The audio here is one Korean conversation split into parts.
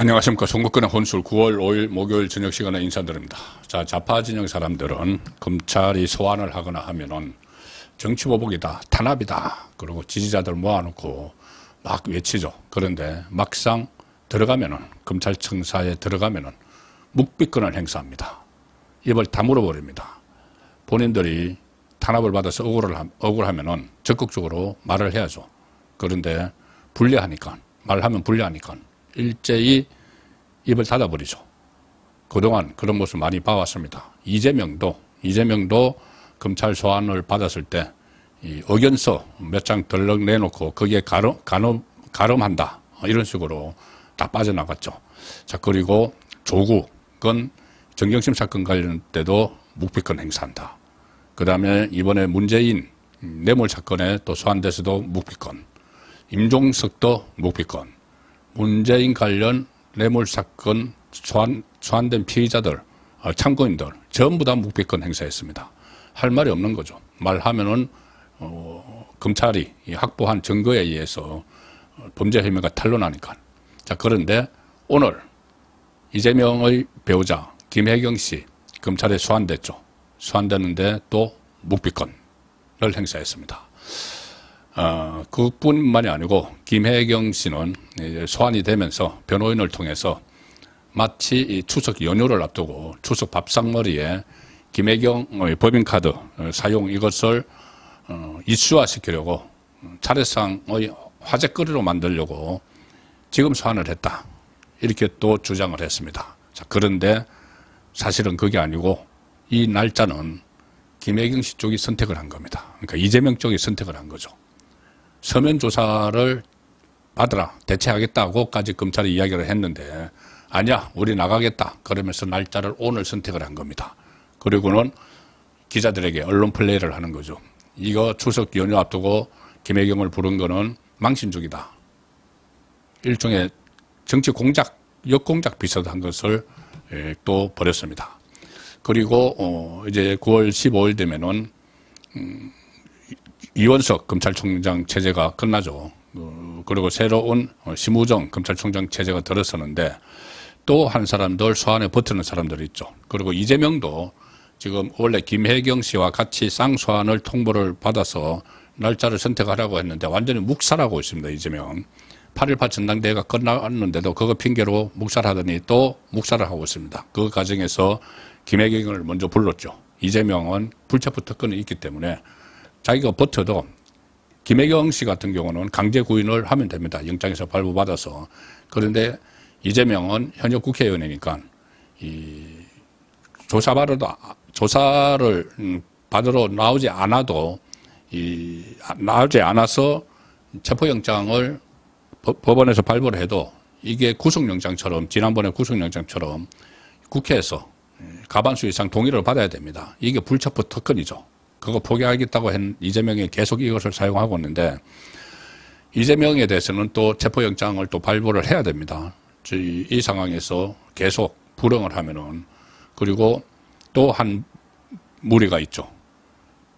안녕하십니까. 송국근의 혼술 9월 5일 목요일 저녁 시간에 인사드립니다. 자, 좌파 진영 사람들은 검찰이 소환을 하거나 하면은 정치보복이다, 탄압이다, 그리고 지지자들 모아놓고 막 외치죠. 그런데 막상 들어가면은, 검찰청사에 들어가면은 묵비권을 행사합니다. 입을 다물어 버립니다. 본인들이 탄압을 받아서 억울하면은 적극적으로 말을 해야죠. 그런데 불리하니까, 말하면 불리하니까 일제히 입을 닫아버리죠. 그동안 그런 모습 많이 봐왔습니다. 이재명도 검찰 소환을 받았을 때 이 의견서 몇 장 덜렁 내놓고 거기에 가름한다, 이런 식으로 다 빠져나갔죠. 자, 그리고 조국은 정경심 사건 관련 때도 묵비권 행사한다. 그 다음에 이번에 문재인 뇌물 사건에 또 소환돼서도 묵비권, 임종석도 묵비권, 문재인 관련 뇌물 사건 소환된 피의자들, 참고인들 전부 다 묵비권 행사했습니다. 할 말이 없는 거죠. 말하면은 검찰이 확보한 증거에 의해서 범죄 혐의가 탄로나니까. 자, 그런데 오늘 이재명의 배우자 김혜경 씨 검찰에 소환됐죠. 소환됐는데 또 묵비권을 행사했습니다. 그뿐만이 아니고 김혜경 씨는 소환이 되면서 변호인을 통해서 마치 이 추석 연휴를 앞두고 추석 밥상머리에 김혜경의 법인카드 사용 이것을 이슈화시키려고 차례상의 화제거리로 만들려고 지금 소환을 했다, 이렇게 또 주장을 했습니다. 자, 그런데 사실은 그게 아니고 이 날짜는 김혜경 씨 쪽이 선택을 한 겁니다. 그러니까 이재명 쪽이 선택을 한 거죠. 서면 조사를 받으라, 대체하겠다고까지 검찰이 이야기를 했는데 아니야, 우리 나가겠다 그러면서 날짜를 오늘 선택을 한 겁니다. 그리고는 기자들에게 언론 플레이를 하는 거죠. 이거 추석 연휴 앞두고 김혜경을 부른 거는 망신주기다, 일종의 정치 공작, 역공작 비슷한 것을 또 벌였습니다. 그리고 이제 9월 15일 되면은 이원석 검찰총장 체제가 끝나죠. 그리고 새로운 심우정 검찰총장 체제가 들어서는데 또 한 사람들 소환에 버티는 사람들이 있죠. 그리고 이재명도 지금 원래 김혜경 씨와 같이 쌍소환을 통보를 받아서 날짜를 선택하라고 했는데 완전히 묵살하고 있습니다. 이재명. 8.18 전당대회가 끝났는데도 그거 핑계로 묵살하더니 또 묵살을 하고 있습니다. 그 과정에서 김혜경을 먼저 불렀죠. 이재명은 불체포 특권이 있기 때문에 자기가 버텨도 김혜경 씨 같은 경우는 강제 구인을 하면 됩니다. 영장에서 발부받아서. 그런데 이재명은 현역 국회의원이니까 이 조사를 받으러 나오지 않아서 체포영장을 법원에서 발부를 해도 이게 구속영장처럼, 지난번에 구속영장처럼 국회에서 과반수 이상 동의를 받아야 됩니다. 이게 불체포 특권이죠. 그거 포기하겠다고 한 이재명이 계속 이것을 사용하고 있는데 이재명에 대해서는 또 체포영장을 또 발부를 해야 됩니다. 이 상황에서 계속 불응을 하면은. 그리고 또 한 무리가 있죠.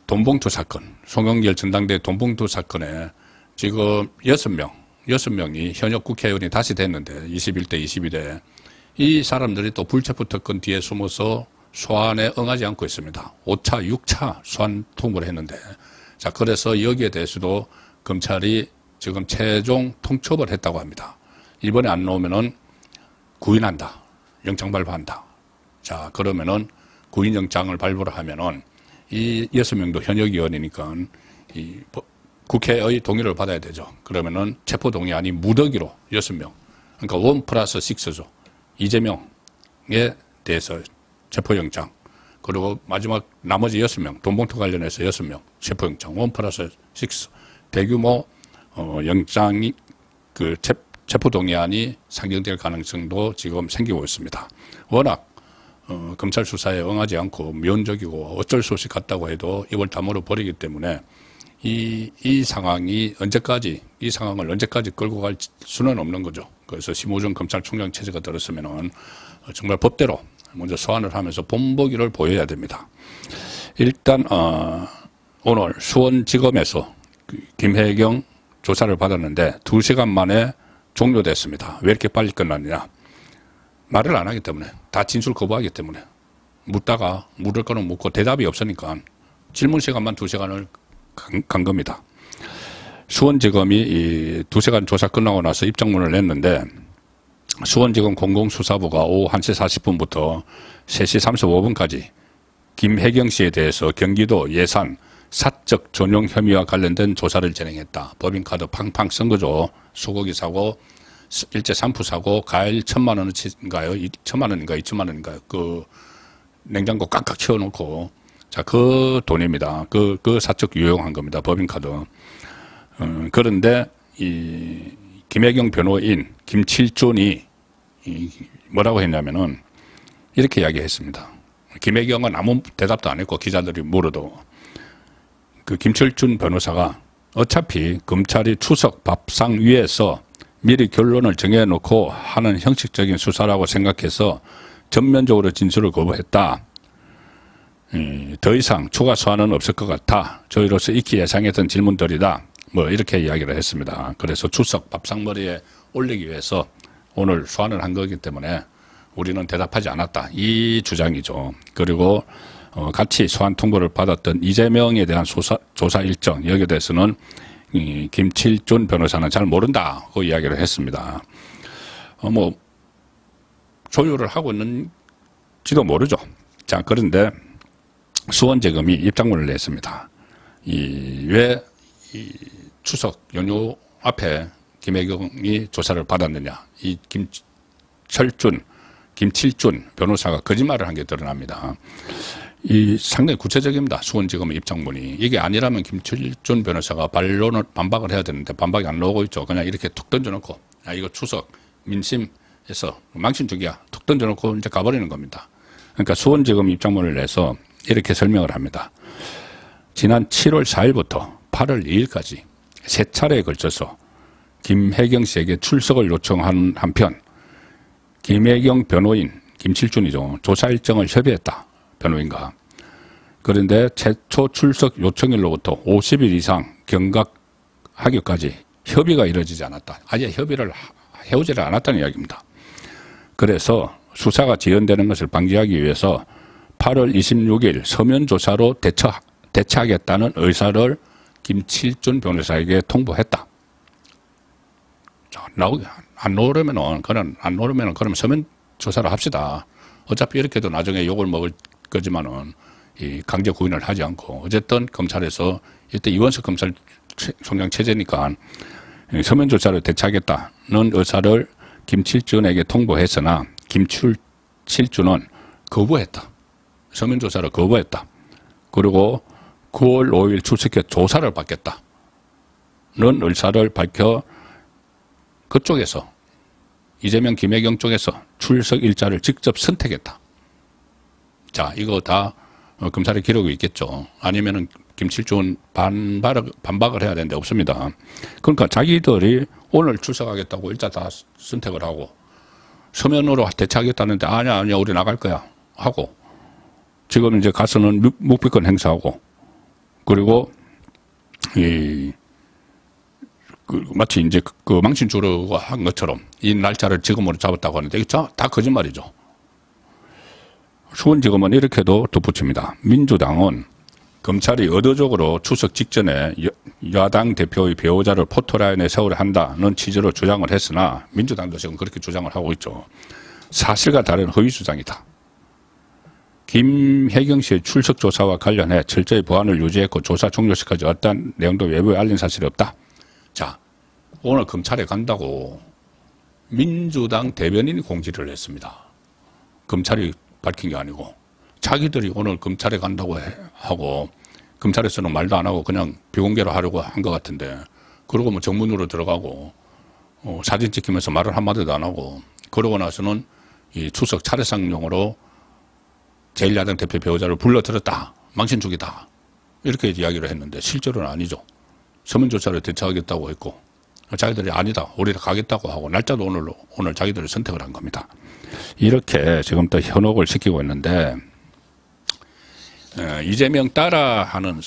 돈봉투 사건, 송영길 전당대회 돈봉투 사건에 지금 6명이 현역 국회의원이 다시 됐는데 21대, 22대 이 사람들이 또 불체포 특권 뒤에 숨어서 소환에 응하지 않고 있습니다. 5차, 6차 소환 통보를 했는데, 자, 그래서 여기에 대해서도 검찰이 지금 최종 통첩을 했다고 합니다. 이번에 안 나오면은 구인한다, 영장 발부한다. 자, 그러면은 구인영장을 발부를 하면은 이 6명도 현역 의원이니까 이 국회의 동의를 받아야 되죠. 그러면은 체포 동의 아닌 무더기로 6명. 그러니까 1+6죠. 이재명에 대해서 체포영장, 그리고 마지막 나머지 6명, 돈봉투 관련해서 6명 체포영장, 1+6 대규모 영장이 체포동의안이 상정될 가능성도 지금 생기고 있습니다. 워낙 검찰 수사에 응하지 않고 면적이고 어쩔 수 없이 갔다고 해도 입을 다물어 버리기 때문에 이 상황을 언제까지 끌고 갈 수는 없는 거죠. 그래서 심우정 검찰총장 체제가 들었으면은 정말 법대로 먼저 소환을 하면서 본보기를 보여야 됩니다. 일단 오늘 수원지검에서 김혜경 조사를 받았는데 2시간 만에 종료됐습니다. 왜 이렇게 빨리 끝났느냐. 말을 안 하기 때문에, 다 진술 거부하기 때문에, 묻다가 물을 거는 묻고 대답이 없으니까 질문 시간만 2시간을 간 겁니다. 수원지검이 이 2시간 조사 끝나고 나서 입장문을 냈는데, 수원지검 공공수사부가 오후 1시 40분부터 3시 35분까지 김혜경 씨에 대해서 경기도 예산 사적 전용 혐의와 관련된 조사를 진행했다. 법인카드 팡팡 선거조, 소고기 사고, 일제 산푸 사고, 과일 1,000만 원어치인가요? 1,000만 원인가 2,000만 원인가요? 그 냉장고 꽉꽉 채워놓고, 자, 그 돈입니다. 그 사적 유용한 겁니다. 법인카드. 그런데 이 김혜경 변호인 김칠준이 뭐라고 했냐면은 이렇게 이야기했습니다. 김혜경은 아무 대답도 안 했고 기자들이 물어도 그 김철준 변호사가 어차피 검찰이 추석 밥상 위에서 미리 결론을 정해놓고 하는 형식적인 수사라고 생각해서 전면적으로 진술을 거부했다. 더 이상 추가 소환은 없을 것 같아. 저희로서 익히 예상했던 질문들이다. 뭐 이렇게 이야기를 했습니다. 그래서 추석 밥상머리에 올리기 위해서 오늘 소환을 한 거기 때문에 우리는 대답하지 않았다. 이 주장이죠. 그리고 같이 소환 통보를 받았던 이재명에 대한 조사 일정, 여기에 대해서는 김칠준 변호사는 잘 모른다고 이야기를 했습니다. 뭐 조율을 하고 있는지도 모르죠. 자, 그런데 수원지검이 입장문을 냈습니다. 왜 추석 연휴 앞에 김혜경이 조사를 받았느냐. 이 김칠준 변호사가 거짓말을 한 게 드러납니다. 이 상당히 구체적입니다. 수원지검의 입장문이. 이게 아니라면 김칠준 변호사가 반박을 해야 되는데 반박이 안 나오고 있죠. 그냥 이렇게 툭 던져놓고, 야, 이거 추석 민심에서 망신주기야. 툭 던져놓고 이제 가버리는 겁니다. 그러니까 수원지검 입장문을 내서 이렇게 설명을 합니다. 지난 7월 4일부터 8월 2일까지 3차례에 걸쳐서 김혜경 씨에게 출석을 요청한 한편 김혜경 변호인, 김칠준이죠. 조사 일정을 협의했다. 변호인과. 그런데 최초 출석 요청일로부터 50일 이상 경각하기까지 협의가 이루어지지 않았다. 아예 협의를 해오지를 않았다는 이야기입니다. 그래서 수사가 지연되는 것을 방지하기 위해서 8월 26일 서면 조사로 대처하겠다는 의사를 김칠준 변호사에게 통보했다. 자, 안 나오려면은 그러면 서면 조사를 합시다. 어차피 이렇게도 나중에 욕을 먹을 거지만은 이 강제 구인을 하지 않고 어쨌든 검찰에서 이때 이원석 검찰총장 체제니까 서면 조사를 대처하겠다는 의사를 김칠준에게 통보했으나 김칠준은 거부했다. 서면 조사를 거부했다. 그리고 9월 5일 출석해 조사를 받겠다는 의사를 밝혀 그쪽에서 이재명, 김혜경 쪽에서 출석 일자를 직접 선택했다. 자, 이거 다 검찰의 기록이 있겠죠. 아니면은 김칠준 반박을 해야 되는데 없습니다. 그러니까 자기들이 오늘 출석하겠다고 일자 다 선택을 하고 서면으로 대처하겠다는데 아니야 우리 나갈 거야 하고 지금 이제 가서는 묵비권 행사하고 그리고 마치 이제 그 망신 주려고 한 것처럼 이 날짜를 지금으로 잡았다고 하는데 이게 다 거짓말이죠. 수원지검은 이렇게도 덧붙입니다. 민주당은 검찰이 의도적으로 추석 직전에 야당 대표의 배우자를 포토라인에 세우려 한다는 취지로 주장을 했으나 민주당도 지금 그렇게 주장을 하고 있죠. 사실과 다른 허위 주장이다. 김혜경 씨의 출석 조사와 관련해 철저히 보안을 유지했고 조사 종료 시까지 어떤 내용도 외부에 알린 사실이 없다. 자, 오늘 검찰에 간다고 민주당 대변인이 공지를 했습니다. 검찰이 밝힌 게 아니고 자기들이 오늘 검찰에 간다고 하고 검찰에서는 말도 안 하고 그냥 비공개로 하려고 한 것 같은데 그러고 뭐 정문으로 들어가고 사진 찍히면서 말을 한마디도 안 하고 그러고 나서는 이 추석 차례상용으로 제1야당 대표 배우자를 불러들였다. 망신주기다. 이렇게 이야기를 했는데 실제로는 아니죠. 서면조사를 대처하겠다고 했고 자기들이 아니다. 우리가 가겠다고 하고 날짜도 오늘 자기들이 선택을 한 겁니다. 이렇게 지금 또 현혹을 시키고 있는데 이재명 따라하는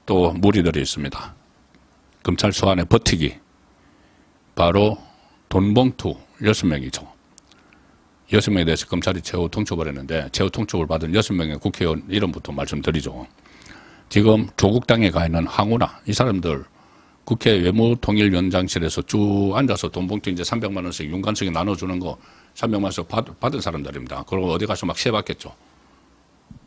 또 무리들이 있습니다. 검찰 소환에 버티기. 바로 돈봉투 6명이죠. 6명에 대해서 검찰이 최후 통첩을 했는데 최후 통첩을 받은 6명의 국회의원 이름부터 말씀드리죠. 지금 조국당에 가 있는 황운하 이 사람들 국회 외무통일위원장실에서 쭉 앉아서 돈 봉투 이제 300만 원씩 윤관석이 나눠주는 거 300만 원씩 받은 사람들입니다. 그리고 어디 가서 막 세봤겠죠.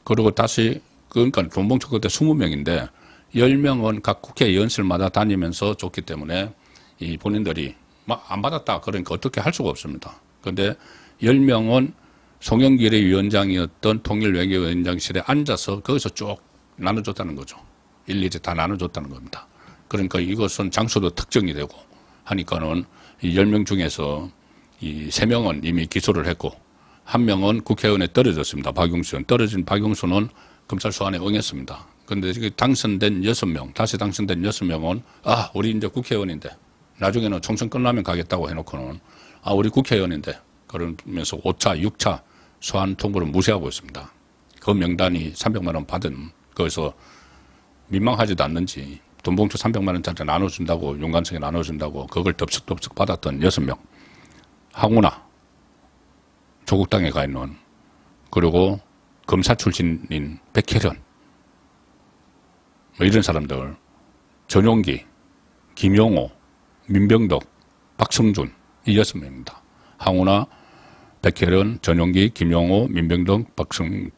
그리고 다시 그러니까 돈 봉투 그때 20명인데 10명은 각 국회의원실마다 다니면서 줬기 때문에 이 본인들이 막 안 받았다 그러니까 어떻게 할 수가 없습니다. 그런데 10명은 송영길의 위원장이었던 통일외교위원장실에 앉아서 거기서 쭉 나눠줬다는 거죠. 일일이 다 나눠줬다는 겁니다. 그러니까 이것은 장소도 특정이 되고 하니까는 이 10명 중에서 이 3명은 이미 기소를 했고 1명은 국회의원에 떨어졌습니다. 박용수는. 떨어진 박용수는 검찰 소환에 응했습니다. 그런데 지금 당선된 6명, 다시 당선된 6명은 아, 우리 이제 국회의원인데 나중에는 총선 끝나면 가겠다고 해놓고는 아, 우리 국회의원인데 그러면서 5차, 6차 소환 통보를 무시하고 있습니다. 그 명단이 300만 원 받은 거기서 민망하지도 않는지 돈봉투 300만 원짜리 나눠준다고 윤관석이 나눠준다고 그걸 덥석덥석 받았던 6명 황운하 조국당에 가 있는 그리고 검사 출신인 백혜련 뭐 이런 사람들 전용기, 김용호, 민병덕, 박성준 이 6명입니다. 황운하, 백혜련, 전용기, 김용호, 민병덕, 박성준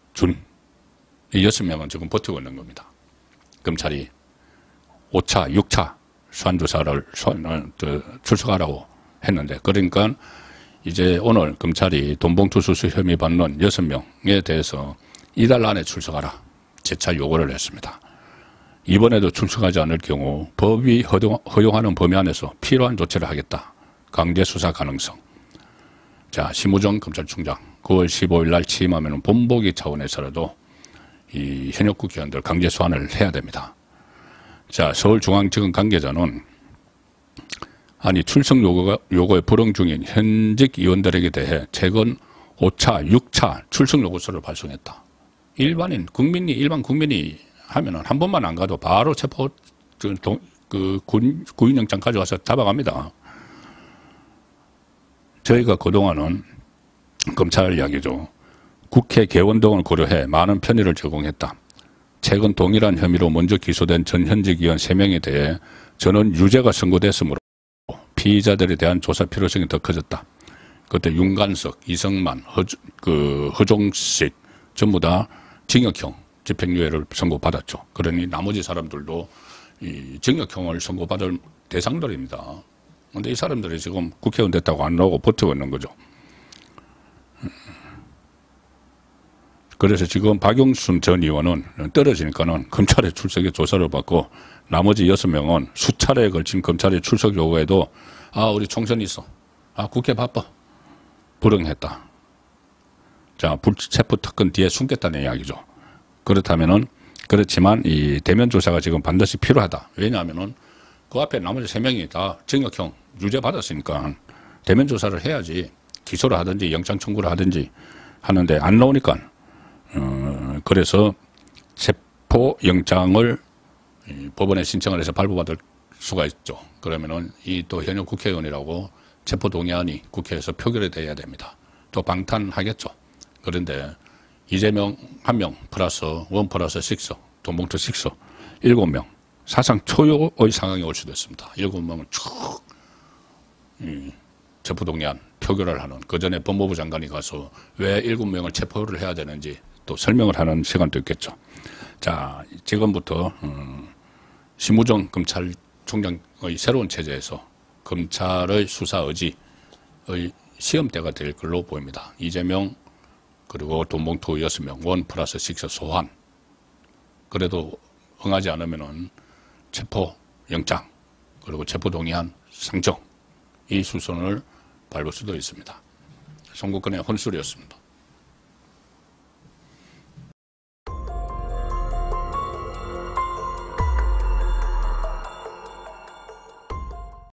이 6명은 지금 버티고 있는 겁니다. 검찰이 5차, 6차 소환조사를 출석하라고 했는데 그러니까 이제 오늘 검찰이 돈봉투 수수 혐의 받는 6명에 대해서 이달 안에 출석하라 재차 요구를 했습니다. 이번에도 출석하지 않을 경우 법이 허용하는 범위 안에서 필요한 조치를 하겠다. 강제 수사 가능성. 자, 심우정 검찰총장 9월 15일 날 취임하면 본보기 차원에서라도 이 현역 국회의원들 강제 소환을 해야 됩니다. 자, 서울중앙지검 관계자는 아니 출석 요구에 불응 중인 현직 의원들에게 대해 최근 5차, 6차 출석 요구서를 발송했다. 일반 국민이 하면은 한 번만 안 가도 바로 체포 구인영장 가져와서 잡아갑니다. 저희가 그동안은 검찰 이야기죠. 국회 개원 등을 고려해 많은 편의를 제공했다. 최근 동일한 혐의로 먼저 기소된 전 현직 의원 3명에 대해 전원 유죄가 선고됐으므로 피의자들에 대한 조사 필요성이 더 커졌다. 그때 윤관석, 이성만, 허종식 전부 다 징역형 집행유예를 선고받았죠. 그러니 나머지 사람들도 이 징역형을 선고받을 대상들입니다. 그런데 이 사람들이 지금 국회의원 됐다고 안 나오고 버티고 있는 거죠. 그래서 지금 박용순 전 의원은 떨어지니까는 검찰의 출석에 조사를 받고 나머지 6명은 수차례에 걸친 검찰의 출석 요구에도 아, 우리 총선이 있어. 아, 국회 바빠. 불응했다. 자, 불체포 특권 뒤에 숨겠다는 이야기죠. 그렇지만 이 대면 조사가 지금 반드시 필요하다. 왜냐하면은 그 앞에 나머지 3명이 다 징역형 유죄 받았으니까 대면 조사를 해야지 기소를 하든지 영장 청구를 하든지 하는데 안 나오니까 그래서 체포 영장을 법원에 신청을 해서 발부받을 수가 있죠. 그러면은 이 또 현역 국회의원이라고 체포 동의안이 국회에서 표결이 돼야 됩니다. 또 방탄하겠죠. 그런데 이재명 1명 플러스 1 플러스 6 돈봉투 6 7명 사상 초유의 상황이 올 수도 있습니다. 7명은 쭉 체포동의안 표결을 하는 그 전에 법무부 장관이 가서 왜 7명을 체포를 해야 되는지 또 설명을 하는 시간도 있겠죠. 자, 지금부터 심우정 검찰총장의 새로운 체제에서 검찰의 수사 의지의 시험대가 될 걸로 보입니다. 이재명 그리고 돈봉투 6명 1 플러스 6 소환 그래도 응하지 않으면은 체포 영장 그리고 체포 동의안 상정 이 수순을 밟을 수도 있습니다. 송국근의 혼술이었습니다.